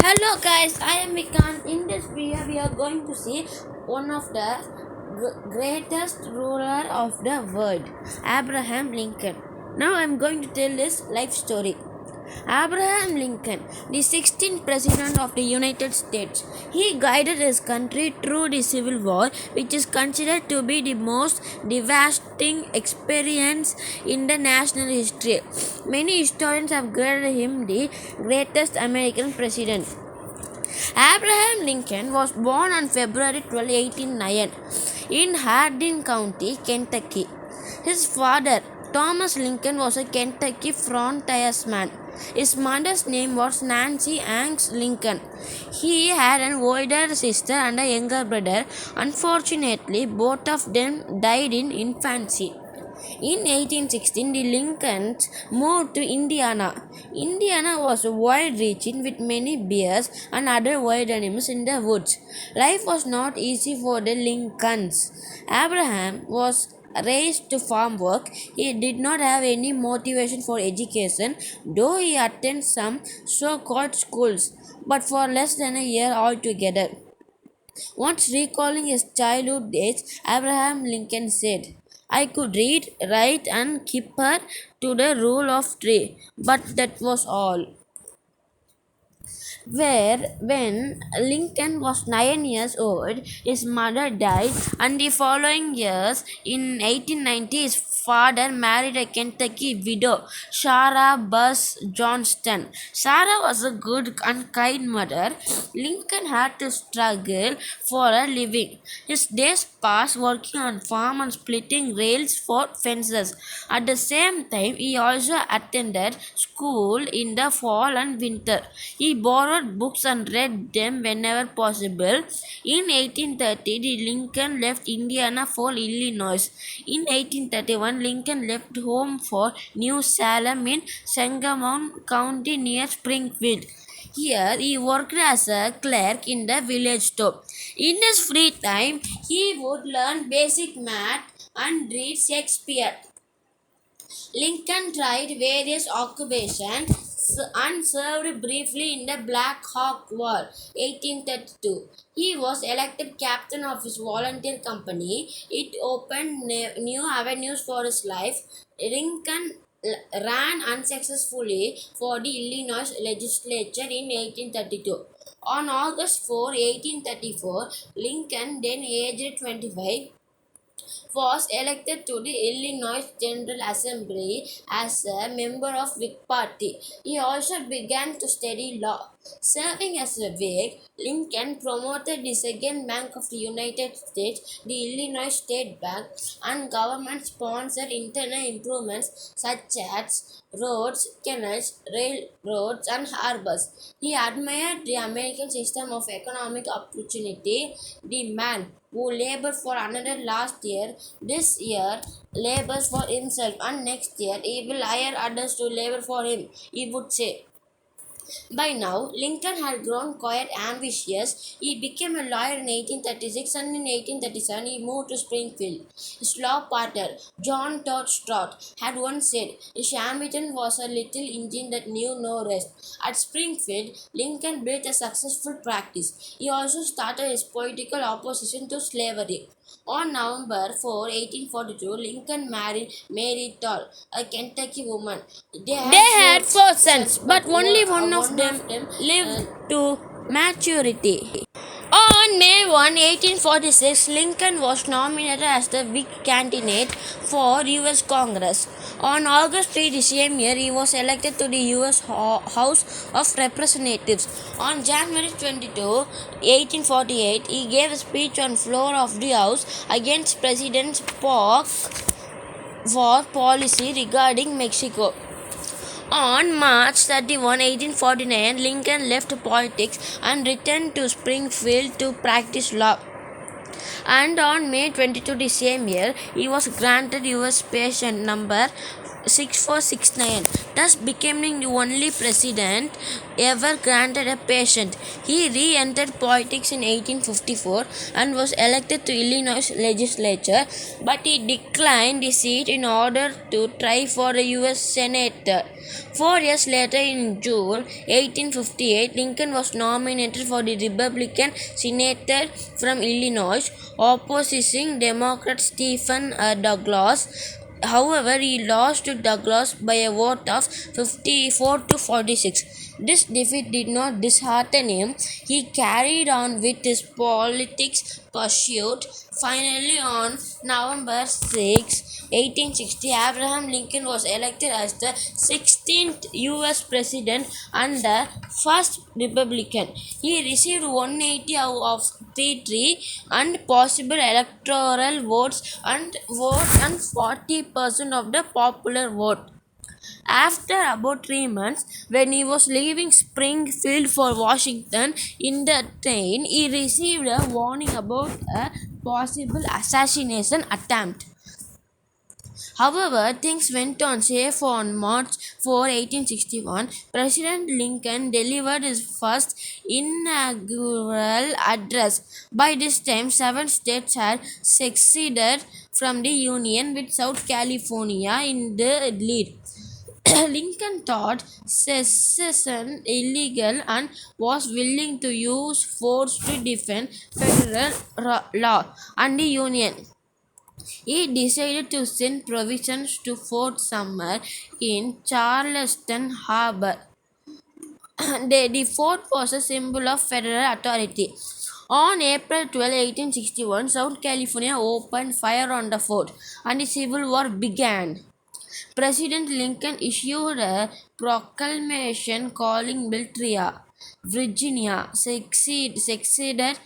Hello guys, I am Vikan. In this video, we are going to see one of the greatest ruler of the world, Abraham Lincoln. Now I am going to tell his life story. Abraham Lincoln, the 16th President of the United States. He guided his country through the Civil War, which is considered to be the most devastating experience in the national history. Many historians have graded him the greatest American president. Abraham Lincoln was born on February 12, 1809 in Hardin County, Kentucky. His father, Thomas Lincoln, was a Kentucky frontiersman. His mother's name was Nancy Hanks Lincoln. He had an older sister and a younger brother. Unfortunately, both of them died in infancy. In 1816, the Lincolns moved to Indiana. Indiana was wide-reaching with many bears and other wild animals in the woods. Life was not easy for the Lincolns. Abraham was raised to farm work. He did not have any motivation for education, though he attended some so-called schools, but for less than a year altogether. Once recalling his childhood days, Abraham Lincoln said, I could read, write, and keep her to the rule of three, but that was all. When Lincoln was 9 years old, his mother died, and the following years, in 1890, his father married a Kentucky widow, Sarah Buss Johnston. Sarah was a good and kind mother. Lincoln had to struggle for a living. His days passed working on farm and splitting rails for fences. At the same time, he also attended school in the fall and winter. He borrowed books and read them whenever possible. In 1830, Lincoln left Indiana for Illinois. In 1831, Lincoln left home for New Salem in Sangamon County near Springfield. Here, he worked as a clerk in the village store. In his free time, he would learn basic math and read Shakespeare. Lincoln tried various occupations and served briefly in the Black Hawk War, 1832. He was elected captain of his volunteer company. It opened new avenues for his life. Lincoln ran unsuccessfully for the Illinois legislature in 1832. On August 4, 1834, Lincoln, then aged 25, was elected to the Illinois General Assembly as a member of Whig Party. He also began to study law. Serving as a Whig, Lincoln promoted the Second Bank of the United States, the Illinois State Bank, and government-sponsored internal improvements such as roads, canals, railroads, and harbors. He admired the American system of economic opportunity. The man who labored for another last year, this year labors for himself, and next year he will hire others to labor for him, he would say. By now, Lincoln had grown quite ambitious. He became a lawyer in 1836, and in 1837 he moved to Springfield. His law partner, John Todd Strout, had once said, his ambition was a little engine that knew no rest. At Springfield, Lincoln built a successful practice. He also started his political opposition to slavery. On November 4, 1842, Lincoln married Mary Todd, a Kentucky woman. They had four sons, but only one of them lived to maturity. On May 1, 1846, Lincoln was nominated as the Whig candidate for U.S. Congress. On August 3 the same year, he was elected to the U.S. House of Representatives. On January 22, 1848, he gave a speech on floor of the House against President Polk for policy regarding Mexico. On March 31, 1849, Lincoln left politics and returned to Springfield to practice law. And on May 22 the same year, he was granted U.S. Patent number 6469, thus becoming the only president ever granted a patent. He re-entered politics in 1854 and was elected to Illinois legislature, but he declined the seat in order to try for a U.S. senator. 4 years later, in June 1858, Lincoln was nominated for the Republican senator from Illinois, opposing Democrat Stephen Douglas. However, he lost to Douglas by a vote of 54 to 46. This defeat did not dishearten him. He carried on with his politics pursuit. Finally, on November 6, 1860, Abraham Lincoln was elected as the 16th U.S. President and the first Republican. He received 180 out of 33 and possible electoral votes and 40% of the popular vote. After about 3 months, when he was leaving Springfield for Washington in the train, he received a warning about a possible assassination attempt. However, things went on safe. On March 4, 1861, President Lincoln delivered his first inaugural address. By this time, 7 states had seceded from the Union, with South California in the lead. Lincoln thought secession illegal and was willing to use force to defend federal law and the Union. He decided to send provisions to Fort Sumner in Charleston Harbor. The fort was a symbol of federal authority. On April 12, 1861, South California opened fire on the fort and the Civil War began. President Lincoln issued a proclamation calling Beltria, Virginia, seceded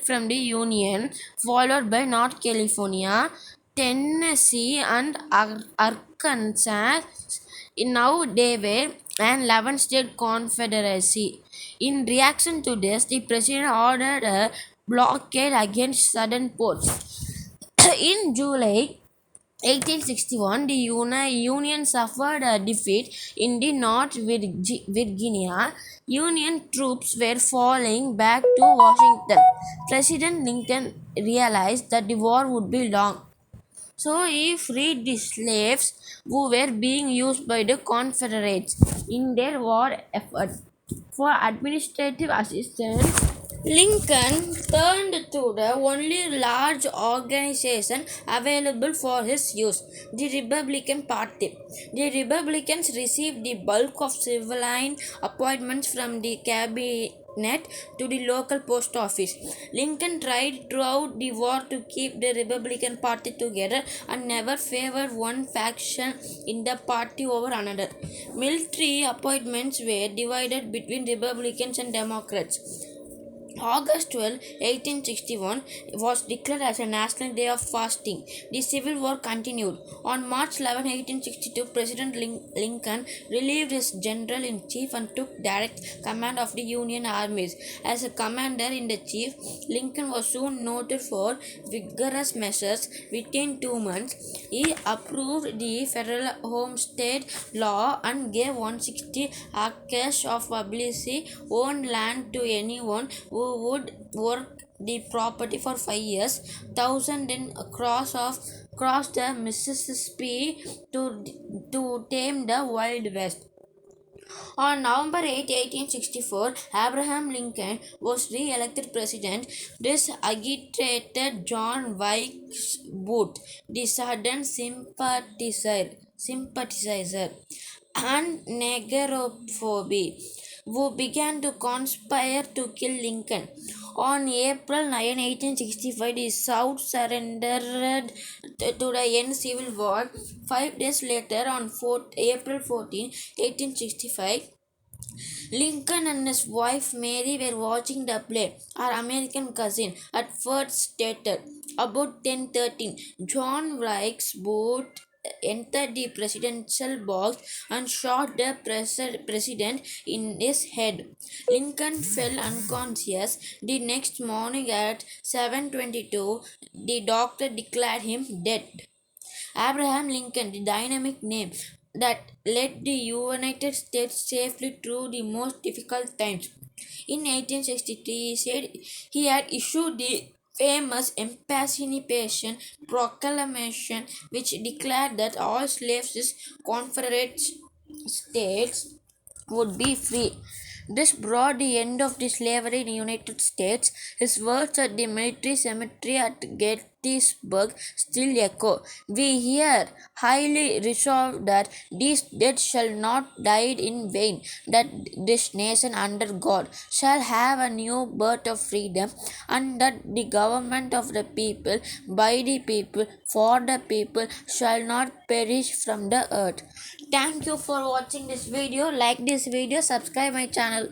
from the Union, followed by North Carolina, Tennessee, and Arkansas. Now they were an 11-state confederacy. In reaction to this, the president ordered a blockade against southern ports. In July 1861, the Union suffered a defeat in the North Virginia. Union troops were falling back to Washington. President Lincoln realized that the war would be long, so he freed the slaves who were being used by the Confederates in their war effort. For administrative assistance, Lincoln turned to the only large organization available for his use, the Republican Party. The Republicans received the bulk of civilian appointments from the cabinet to the local post office. Lincoln tried throughout the war to keep the Republican Party together and never favored one faction in the party over another. Military appointments were divided between Republicans and Democrats. August 12, 1861 was declared as a national day of fasting. The Civil War continued. On March 11, 1862, President Lincoln relieved his general-in-chief and took direct command of the Union armies. As a commander-in-chief, Lincoln was soon noted for vigorous measures. Within 2 months, he approved the federal homestead law and gave 160 acres of publicly owned land to anyone who would work the property for 5 years. Thousands then crossed the Mississippi to tame the Wild West. On November 8, 1864, Abraham Lincoln was re-elected president. This agitated John Wilkes Booth, the Southern sympathizer and negrophobia, who began to conspire to kill Lincoln. On April 9, 1865, the South surrendered to the end Civil War. 5 days later, on April 14, 1865, Lincoln and his wife Mary were watching the play. Our American cousin at first stated. About 10:13, John Wilkes Booth entered the presidential box and shot the president in his head. Lincoln fell unconscious. The next morning at 7:22, the doctor declared him dead. Abraham Lincoln, the dynamic name that led the United States safely through the most difficult times. In 1863, he said he had issued the famous Emancipation Proclamation, which declared that all slaves in Confederate States would be free. This brought the end of the slavery in the United States. His words at the military cemetery at Gettysburg still echo. We here highly resolve that these dead shall not die in vain, that this nation under God shall have a new birth of freedom, and that the government of the people, by the people, for the people shall not perish from the earth. Thank you for watching this video. Like this video, subscribe my channel.